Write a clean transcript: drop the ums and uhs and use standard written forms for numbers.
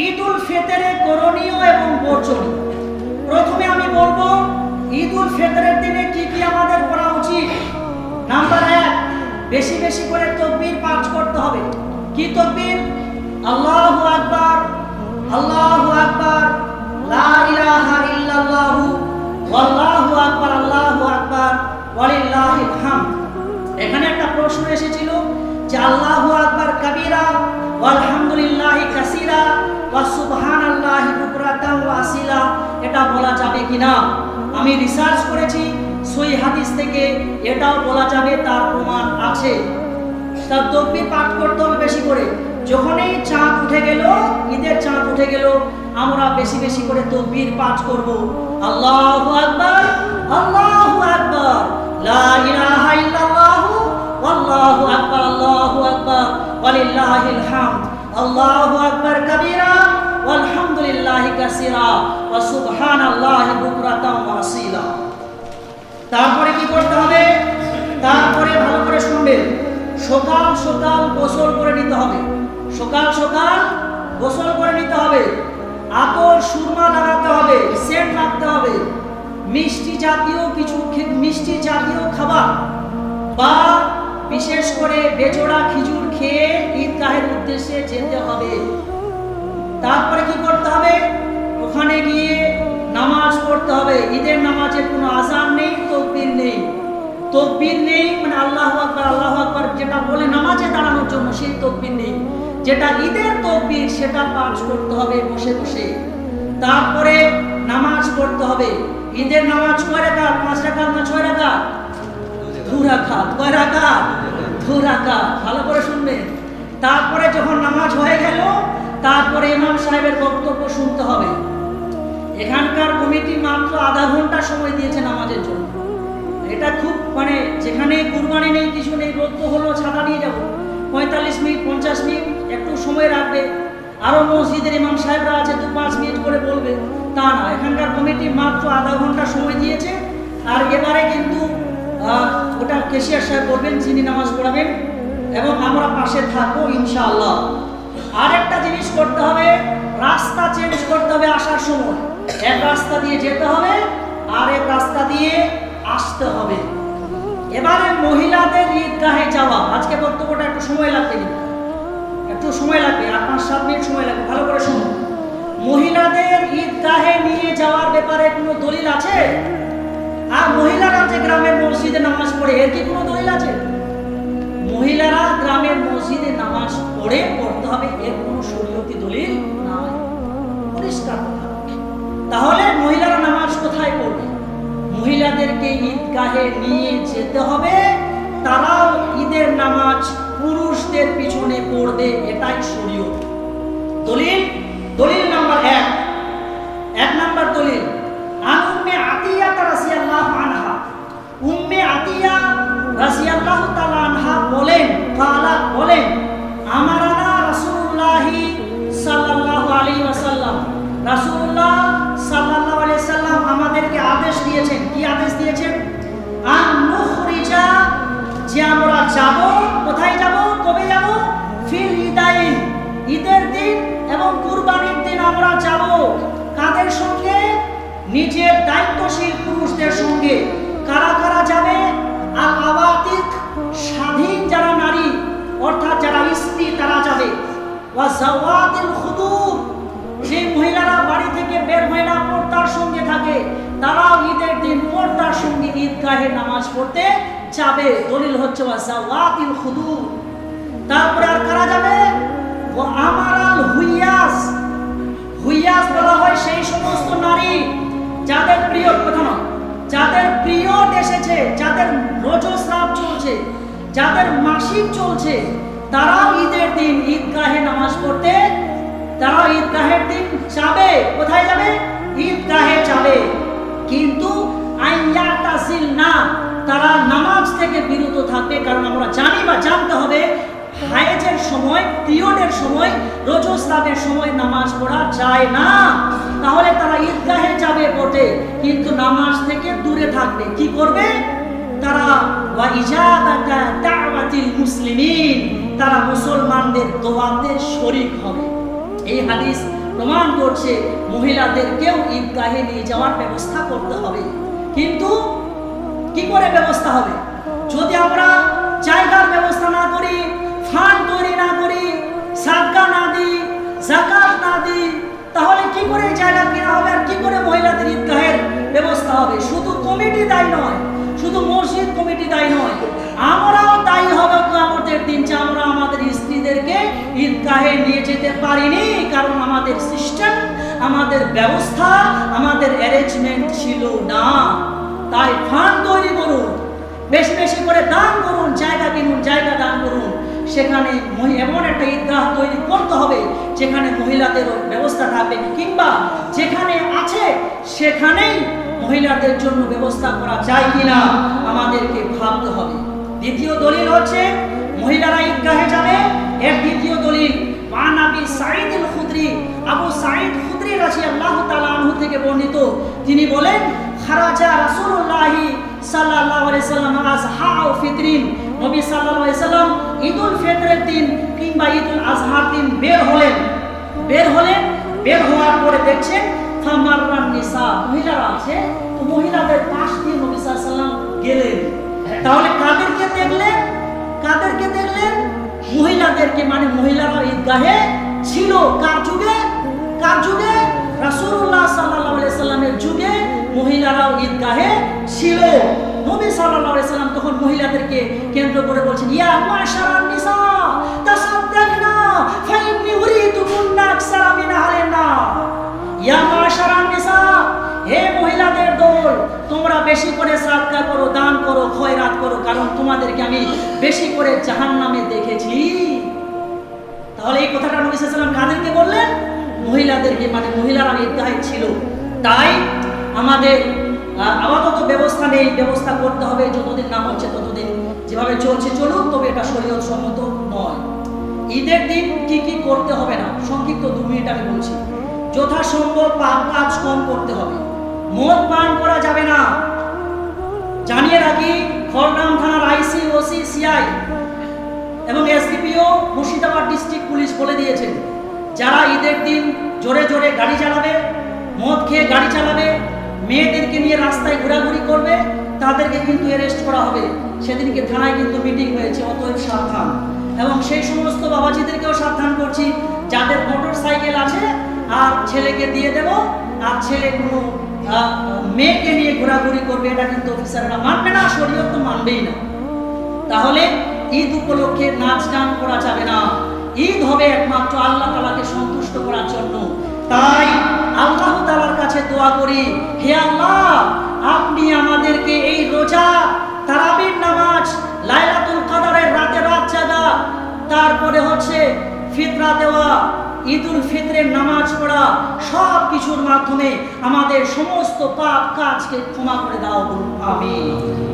ঈদুল ফিতরে করণীয় এবং বর্জনীয়। প্রথমে আমি বলবো ঈদুল ফিতরের দিনে কি কি আমাদের করা উচিত। নাম্বার 1, বেশি বেশি করে তাকবীর পাঠ করতে হবে। কি তাকবীর? আল্লাহু আকবার, আল্লাহু আকবার, লা ইলাহা ইল্লাল্লাহু, ওয়াল্লাহু আকবার, আল্লাহু আকবার, ওয়ালিল্লাহিল হামদ। এখানে একটা প্রশ্ন এসেছিল যে আল্লাহু আকবার কাবীরা ওয়ালহামদুলিল্লাহি কাসীরা ওয়া সুবহানাল্লাহি বুকরাতান ওয়া আসিলা, এটা বলা যাবে কিনা? আমি রিসার্চ করেছি সহিহ হাদিস থেকে, এটাও বলা যাবে, তার প্রমাণ আছে। তার তাকবীর পাঠ করতে হবে বেশি করে। যখনই চাঁদ উঠে গেল, ঈদের চাঁদ উঠে গেল, আমরা বেশি বেশি করে তাকবীর পাঠ করব। আল্লাহু আকবার, আল্লাহু আকবার, লা ইলাহা ইল্লাল্লাহু, আল্লাহু আকবার, আল্লাহু আকবার, ওয়ালিল্লাহিল হামদ, আল্লাহু আকবার কাবীরা ওয়ালহামদুলিল্লাহি কাসীরা ওয়া সুবহানাল্লাহি বুকরাতান ওয়া আসীলা। তারপরে কি করতে হবে? তারপরে ভালো করে শুনবেন, সকাল সকাল গোসল করে নিতে হবে। সকাল সকাল গোসল করে নিতে হবে। আতর সুরমা লাগাতে হবে, সেন্ট রাখতে হবে। মিষ্টি জাতীয় কিছু মিষ্টি জাতীয় খাবার বা বিশেষ করে বেজোড়া খেজুর খেয়ে ঈদগাহের উদ্দেশ্যে যেতে হবে। তারপরে কি করতে হবে? ওখানে গিয়ে নামাজ পড়তে হবে। ঈদের নামাজের কোনো আযান নেই, তাকবীর নেই। তাকবীর নেই মানে আল্লাহু আকবার, আল্লাহু আকবার যেটা বলে নামাজে দাঁড়ানোর জন্য, সেই তাকবীর নেই। যেটা ঈদের তাকবীর সেটা পাঠ করতে হবে বসে বসে। তারপরে নামাজ পড়তে হবে। ঈদের নামাজ কয় রাকাত? 5 রাকাত না 6 রাকাত? 2 রাকাত। কয় রাকাত? 2 রাকাত। ভালো করে শুনবেন। তারপরে যখন নামাজ হয়ে গেল, তারপরে ইমাম সাহেবের বক্তব্য শুনতে হবে। এখানকার কমিটি মাত্র আধা ঘন্টা সময় দিয়েছে নামাজের জন্য। এটা খুব মানে যেখানে কুরবানি নেই, কিছু নেই, রোদ তো হলো, ছাতা নিয়ে যাব, 45 মিনিট 50 মিনিট একটু সময় রাখবে। আরও মসজিদের ইমাম সাহেবরা আছে, 2-5 মিনিট করে বলবে, তা না, এখানকার কমিটি মাত্র আধা ঘন্টা সময় দিয়েছে। আর এবারে কিন্তু ওটা কেশিয়ার সাহেব বলবেন, যিনি নামাজ পড়াবেন, এবং আমরা পাশে থাকবো ইনশাআল্লাহ। আর একটা জিনিস করতে হবে, রাস্তা চেঞ্জ করতে হবে আসার সময়। এক রাস্তা দিয়ে যেতে হবে, আর এক রাস্তা দিয়ে আসতে হবে। এবারে মহিলাদের ঈদগাহে যাওয়া, আজকে বক্তব্যটা একটু সময় লাগবে, একটু সময় লাগবে, 8-7 মিনিট সময় লাগবে। ভালো করে শুনুন। মহিলাদের ঈদগাহে নিয়ে যাওয়ার ব্যাপারে কোনো দলিল আছে? আর মহিলারা যে গ্রামের মসজিদে নামাজ পড়ে, এর কি কোনো দলিল আছে? মহিলারা গ্রামের মসজিদে নামাজ পড়তে হবে, এর কোনো শরীয়তি দলিল নাই। পরিষ্কার কথা। তাহলে মহিলারা নামাজ কোথায় পড়বে? মহিলাদেরকে ঈদগাহে নিয়ে যেতে হবে, তারাও ঈদের নামাজ পুরুষদের পিছনে পড়বে, এটাই শরীয়ত। দলিল, দলিল নাম্বার 1 নাম্বার দলিল, আন উম্মে আতিয়া রাদিয়াল্লাহু আনহা, উম্মে আতিয়া রাদিয়াল্লাহু তাআলা আনহা বলেন, বলেন, আমারানা রাসূলুল্লাহি সাল্লাল্লাহু আলাইহি ওয়াসাল্লাম, রাসূলুল্লাহ সাল্লাল্লাহু আলাইহি ওয়াসাল্লাম আমাদেরকে আদেশ দিয়েছেন। কি আদেশ দিয়েছেন? আন নুখরিজা, যে আমরা যাব। কোথায় যাব? কবে যাব? ফিল ঈদাইন, ঈদের দিন এবং কুরবানির দিন আমরা যাব। কাদের সঙ্গে? নিজের দায়িত্বশীল পুরুষদের সঙ্গে। কারা কারা যাবে? আল আওয়াতিক, স্বাধীন যারা নারী অর্থাৎ যারা স্ত্রী, তারা যাবে। ওয়া জাওয়াতিল খুদুর, যে মহিলারা বাড়ি থেকে বের হয় না, পর্দার সঙ্গে থাকে, তারাও ঈদের দিন পর্দার সঙ্গে ঈদগাহে নামাজ পড়তে যাবে। দলিল হচ্ছে ওয়া জাওয়াতিল খুদুর। তারপরে আর কারা যাবে? ওয়া আমারাল হুইয়াস, হুইয়াস বলা হয় সেই সমস্ত নারী যাদের প্রিয় প্রথম, যাদের পিরিয়ড এসেছে, যাদের রজস্রাব চলছে, যাদের মাসিক চলছে, তারাও ঈদের দিন ঈদগাহে নামাজ পড়তে, তারা ঈদগাহের দিন যাবে। কোথায় যাবে? ঈদগাহে যাবে। কিন্তু আইয়াতাসিল না, তারা নামাজ থেকে বিরত থাকবে। কারণ আমরা জানি বা জানতে হবে, হায়েজের সময়, পিরিয়ডের সময়, রজস্রাবের সময় নামাজ পড়া যায় না। তাহলে তারা ঈদগাহে যাবে বটে, কিন্তু নামাজ থেকে দূরে থাকবে। কি করবে তারা? ওয়া ইজাবাতা দাওয়াতিল মুসলিমিন, তারা মুসলমানদের দোয়াতে শরীক হবে। এই হাদিস প্রমাণ করছে মহিলাদেরকেও ঈদগাহে নিয়ে যাওয়ার ব্যবস্থা করতে হবে। কিন্তু কি করে ব্যবস্থা হবে? যদি আমরা জায়গার ব্যবস্থা না করি, ফান্ড তৈরি না করি, সাদকা না দিই, যাকাত না দিই, তাহলে কি করে জায়গা কেনা হবে আর কি করে মহিলাদের ঈদগাহের ব্যবস্থা হবে? শুধু কমিটি দায়ী নয়, শুধু মসজিদ কমিটি দায়ী নয়, আমরাও দায়ী হবে কিয়ামতের দিন যে আমরা আমাদের স্ত্রীদেরকে ঈদগাহে নিয়ে যেতে পারিনি, কারণ আমাদের সিস্টেম, আমাদের ব্যবস্থা, আমাদের অ্যারেঞ্জমেন্ট ছিল না। তাই ফান্ড তৈরি করুন, বেশি বেশি করে দান করুন, জায়গা কিনুন, জায়গা দান করুন। সেখানে এমন একটা ঈদগাহ তৈরি করতে হবে যেখানে মহিলাদের ব্যবস্থা থাকবে, কিংবা যেখানে আছে সেখানেই মহিলাদের জন্য ব্যবস্থা করা যায় কিনা আমাদেরকে ভাবতে হবে। দ্বিতীয় দলিল হচ্ছে মহিলারা ঈদগাহে যাবে। এর দ্বিতীয় দলিল আন আবি সাঈদ আল খুদরি, আবু সাঈদ খুদরি রাদিয়াল্লাহু তাআলা আনহু থেকে বর্ণিত, তিনি বলেন খারাজা রাসূলুল্লাহ সাল্লাল্লাহু আলাইহি সাল্লাম আযহা ও ফিতরিন, নবী সাল্লাল্লাহু আলাইহি সাল্লাম ঈদুল ফিতরের দিন কিংবা ঈদুল আযহার দিন বের হলেন। বের হওয়ার পরে দেখছেন ফামাররান নিসা, মহিলারা আছে, তো মহিলাদের পাশ দিয়ে নবী সাল্লাল্লাহু আলাইহি সাল্লাম গেলেন। তাহলে কাদেরকে দেখলেন? মহিলাদেরকে, মানে মহিলারা ঈদগাহে ছিল। কার যুগে? রাসূলুল্লাহ সাল্লাল্লাহু আলাইহি সাল্লামের যুগে মহিলারাও ঈদগাহে ছিল। নবী সাল্লাল্লাহু আলাইহি সাল্লাম তখন মহিলাদেরকে কেন্দ্র করে বলছেন, ইয়া মাশারান নিসা তাসাদ্দাকনা ফাইন্নী উরিদুকুন্না আকসারা মিন আহলিন নার। ইয়া মাশারান নিসা, হে মহিলাদের দল, তোমরা বেশি করে সাদকা করো, দান করো, খয়রাত করো, কারণ তোমাদেরকে আমি বেশি করে জাহান্নামে দেখেছি। তাহলে এই কথাটা নবী সাল্লাল্লাহু আলাইহি সাল্লাম কাদেরকে বললেন? মহিলাদেরকে, মানে মহিলারা ঈদগাহে ছিল। তাই আমাদের আপাতত ব্যবস্থা নেই, ব্যবস্থা করতে হবে। যতদিন না হচ্ছে ততদিন যেভাবে চলছে চলুক, তবে এটা শরীয়ত সম্মত নয়। ঈদের দিন কি কি করতে হবে না, সংক্ষিপ্ত 2 মিনিট আমি বলছি। যথাসম্ভব পাপ কাজ কম করতে হবে। মদ পান করা যাবে না। জানিয়ে রাখি, খড়গ্রাম থানার আইসি, ওসি, সিআই এবং এসডিপিও মুর্শিদাবাদ ডিস্ট্রিক্ট পুলিশ বলে দিয়েছেন, যারা ঈদের দিন জোরে জোরে গাড়ি চালাবে, মদ খেয়ে গাড়ি চালাবে, মেয়েদেরকে নিয়ে রাস্তায় ঘোরাঘুরি করবে, তাদেরকে কিন্তু অ্যারেস্ট করা হবে। সেদিনকে থানায় কিন্তু মিটিং হয়েছে, অতএব সাবধান। এবং সেই সমস্ত বাবাজিদেরকেও সাবধান করছি, যাদের মোটর সাইকেল আছে আর ছেলেকে দিয়ে দেব, আর ছেলে কোনো মেয়েকে নিয়ে ঘোরাঘুরি করবে, এটা কিন্তু অফিসাররা মানবে না, শরীয়ত তো মানবেই না। তাহলে ঈদ উপলক্ষে নাচ গান করা যাবে না। ঈদ হবে একমাত্র আল্লাহ তাআলাকে সন্তুষ্ট করার জন্য। তাই আল্লাহ তাআলার কাছে দোয়া করি, হে আল্লাহ, আপনি আমাদেরকে এই রোজা, তারাবির নামাজ, লাইলাতুল কদরের রাতে রাত জাগা, তারপরে হচ্ছে ফিতরা দেওয়া, ঈদুল ফিতরের নামাজ পড়া, সব কিছুর মাধ্যমে আমাদের সমস্ত পাপ কাজকে ক্ষমা করে দাও। আমিন।